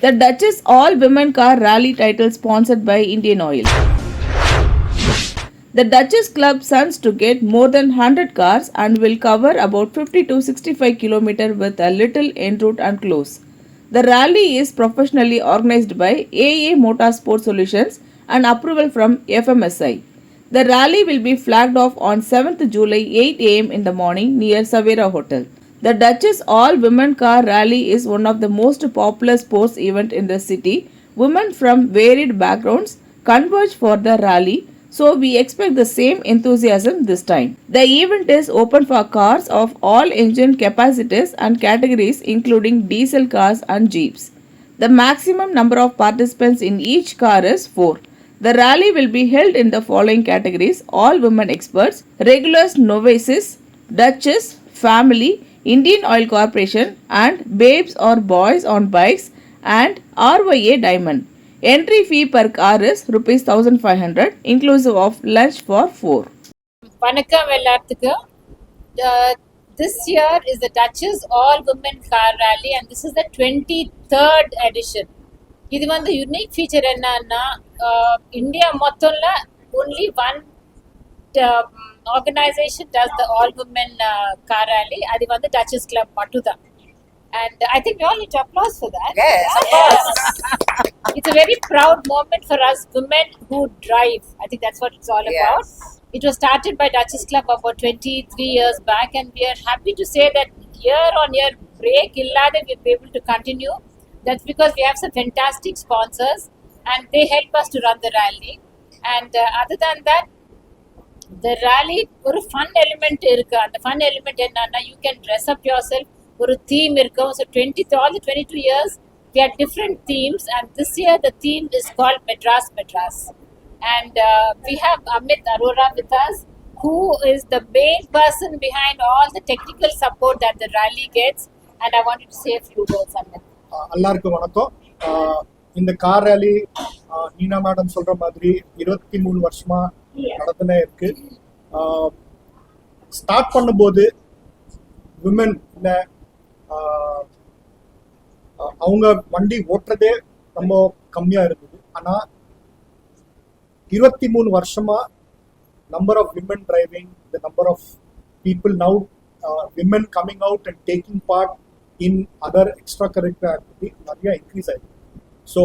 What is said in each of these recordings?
The Duchess All Women Car Rally title sponsored by Indian Oil. The Duchess Club sons to get more than 100 cars and will cover about 50 to 65 km with a little en route and close. The rally is professionally organized by AA Motorsport Solutions and approval from FMSI. The rally will be flagged off on 7th July 8 am in the morning near Savera Hotel. The Duchess All Women Car Rally is one of the most popular sports event in the city. Women from varied backgrounds converge for the rally, so we expect the same enthusiasm this time. The event is open for cars of all engine capacities and categories including diesel cars and jeeps. The maximum number of participants in each car is 4. The rally will be held in the following categories: all women experts, regulars novices, Duchess, family, Indian Oil Corporation and babes or boys on bikes and RYA Diamond. Entry fee per car is rupees 1500 inclusive of lunch for 4. Vanakkam எல்லாத்துக்கும். This year is the Duchess All Women Car Rally and this is the 23rd edition. இது வந்து unique feature என்னன்னா India மொத்தம்ல only one organization does the all women car rally. அது வந்து Duchess Club மட்டும்தான். And I think we all need to applause for that. Yes. It's a very proud moment for us women who drive. I think that's what it's all about. It was started by Duchess Club about 23 years back and we are happy to say that year on year break illade we'll be able to continue. That's because we have some fantastic sponsors and they help us to run the rally. And other than that, the rally ஒரு fun element இருக்கு. அந்த fun element என்னன்னா you can dress up yourself. ஒரு theme இருக்கும். So all the 22 years we had different themes and this year the theme is called Madras Madras. And we have Amit Arora with us who is the main person behind all the technical support that the rally gets. And I wanted to say a few words, Amit. எல்லாருக்கும் வணக்கம். இந்த car rally நீனா madam சொல்ற மாதிரி 23 வருஷமா நடந்துனே இருக்கு. Start பண்ணும்போது women அவங்க வண்டி ஓட்டுறதே ரொம்ப கம்மியா இருந்தது. ஆனா 23 வருஷமா number of women driving, the number of people now women coming out and taking part in other extra curricular activity நிறைய இன்க்ரீஸ் ஆயிருக்கு. ஸோ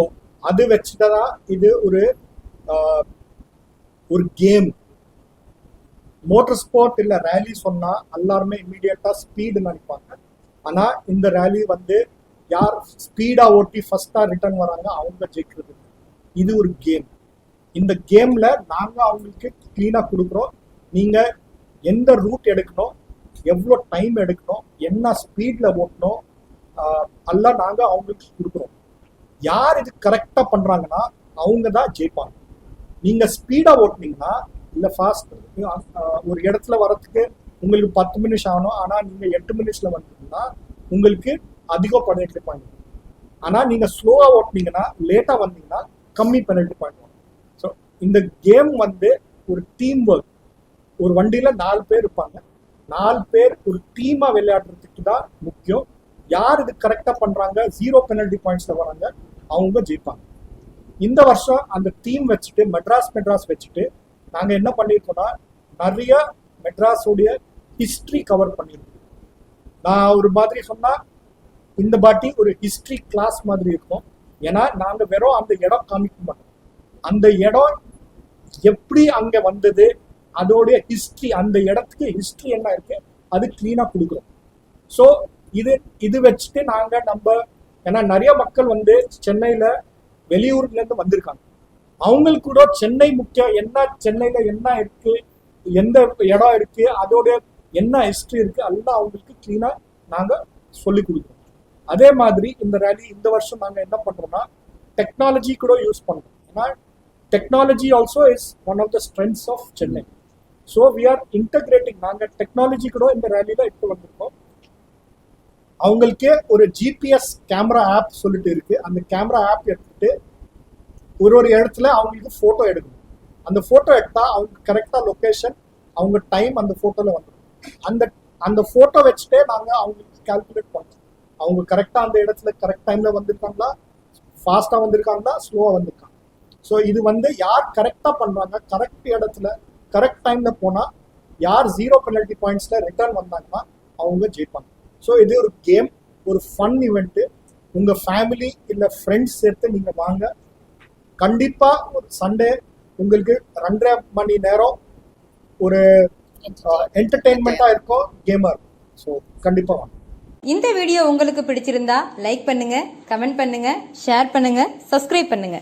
அது வச்சுதான் இது ஒரு கேம். மோட்டர் ஸ்போர்ட் இல்லை ரேலி சொன்னா எல்லாருமே இம்மிடியட்டா ஸ்பீடு நினைப்பாங்க. ஆனா இந்த ரேலி வந்து யார் ஸ்பீடா ஓட்டி ஃபர்ஸ்டா ரிட்டர்ன் வராங்க அவங்க ஜெயிக்கிறது. இது ஒரு கேம். இந்த கேம்ல நாங்க அவங்களுக்கு கிளீனா கொடுக்குறோம். நீங்க எந்த ரூட் எடுக்கணும், எவ்வளோ டைம் எடுக்கணும், என்ன ஸ்பீட்ல ஓட்டணும் எல்லாம் நாங்க அவங்களுக்கு கொடுக்குறோம். யார் இது கரெக்டா பண்றாங்கன்னா அவங்க தான் ஜெயிப்பாங்க. நீங்க ஸ்பீடா ஓட்டுனீங்கன்னா இல்ல ஃபாஸ்ட் ஒரு இடத்துல வரதுக்கு உங்களுக்கு 10 நிமிஷம் ஆகணும். ஆனா நீங்க 8 நிமிஷத்துல வந்தீங்கன்னா உங்களுக்கு அதிகம் பெனல்டி பாயிண்ட். ஆனா நீங்க ஸ்லோவா ஓட்டுனீங்கன்னா லேட்டா வந்தீங்கன்னா கம்மி பெனல்டி பாயிண்ட். ஸோ இந்த கேம் வந்து ஒரு டீம் ஒர்க். ஒரு வண்டியில 4 பேர் இருப்பாங்க. 4 பேர் ஒரு டீமா விளையாடுறதுக்கு தான் முக்கியம். யார் இது கரெக்டா பண்றாங்க, 0 பெனல்டி பாயிண்ட்ஸ்ல வராங்க, அவங்க ஜெயிப்பாங்க. இந்த வருஷம் அந்த டீம் வச்சுட்டு மெட்ராஸ் வச்சுட்டு நாங்க என்ன பண்ணிருக்கோம்னா நிறைய மெட்ராஸோடைய ஹிஸ்டரி கவர் பண்ணிருக்கோம். நான் ஒரு மாதிரி சொன்னா இந்த பாட்டி ஒரு ஹிஸ்டரி கிளாஸ் மாதிரி இருக்கும். ஏன்னா நாங்க வெறும் அந்த இடம் காமிக்க மாட்டோம். அந்த இடம் எப்படி அங்க வந்தது, அதோடைய ஹிஸ்டரி, அந்த இடத்துக்கு ஹிஸ்டரி என்ன இருக்கு அது கிளீனா கொடுக்குறோம். ஸோ இது வச்சுட்டு நம்ம ஏன்னா நிறைய மக்கள் வந்து சென்னையில வெளியூர்ல இருந்து வந்திருக்காங்க. அவங்களுக்கு கூட சென்னை முக்கியம், என்ன சென்னையில என்ன இருக்கு, எந்த இடம் இருக்கு, அதோட என்ன ஹிஸ்டரி இருக்கு, எல்லாம் அவங்களுக்கு கிளீனா நாங்க சொல்லி கொடுக்குறோம். அதே மாதிரி இந்த ரேலி இந்த வருஷம் நாங்க என்ன பண்றோம்னா டெக்னாலஜி கூட யூஸ் பண்றோம். ஏன்னா technology also is one of the strengths of Chennai. So we are integrating. நாங்கள் டெக்னாலஜி கூட இந்த ரேலியில இப்போ வந்திருக்கோம். அவங்களுக்கே ஒரு ஜிபிஎஸ் கேமரா ஆப் சொல்லிட்டு இருக்கு. அந்த கேமரா ஆப் எடுத்துட்டு ஒரு இடத்துல அவங்களுக்கு போட்டோ எடுக்கணும். அந்த போட்டோ எடுத்தா அவங்க கரெக்டா லொகேஷன், அவங்க டைம் அந்த போட்டோல வந்துடும். அந்த போட்டோ வச்சுட்டே நாங்கள் அவங்களுக்கு கால்குலேட் பண்ணுறோம். அவங்க கரெக்டா அந்த இடத்துல கரெக்ட் டைம்ல வந்திருக்காங்களா, ஃபாஸ்ட்டாக வந்திருக்காங்கன்னா ஸ்லோவாக வந்திருக்காங்க. ஸோ இது வந்து யார் கரெக்டாக பண்ணுறாங்க, கரெக்ட் இடத்துல கரெக்ட் டைமில் போனால், யார் 0 பெனல்ட்டி பாயிண்ட்ஸில் ரிட்டர்ன் வந்தாங்கன்னா அவங்க ஜெயிப்பாங்க. ஸோ இது ஒரு கேம், ஒரு ஃபன் இவெண்ட்டு. உங்கள் ஃபேமிலி இல்லை ஃப்ரெண்ட்ஸ் சேர்த்து நீங்கள் வாங்க. கண்டிப்பாக ஒரு சண்டே உங்களுக்கு 2.5 மணி நேரம் ஒரு என்டர்டெயின்மெண்ட்டாக இருக்கும், கேமாக இருக்கும். ஸோ கண்டிப்பாக வாங்க. இந்த வீடியோ உங்களுக்கு பிடிச்சிருந்தா லைக் பண்ணுங்க, கமெண்ட் பண்ணுங்க, ஷேர் பண்ணுங்க, சப்ஸ்கிரைப் பண்ணுங்க.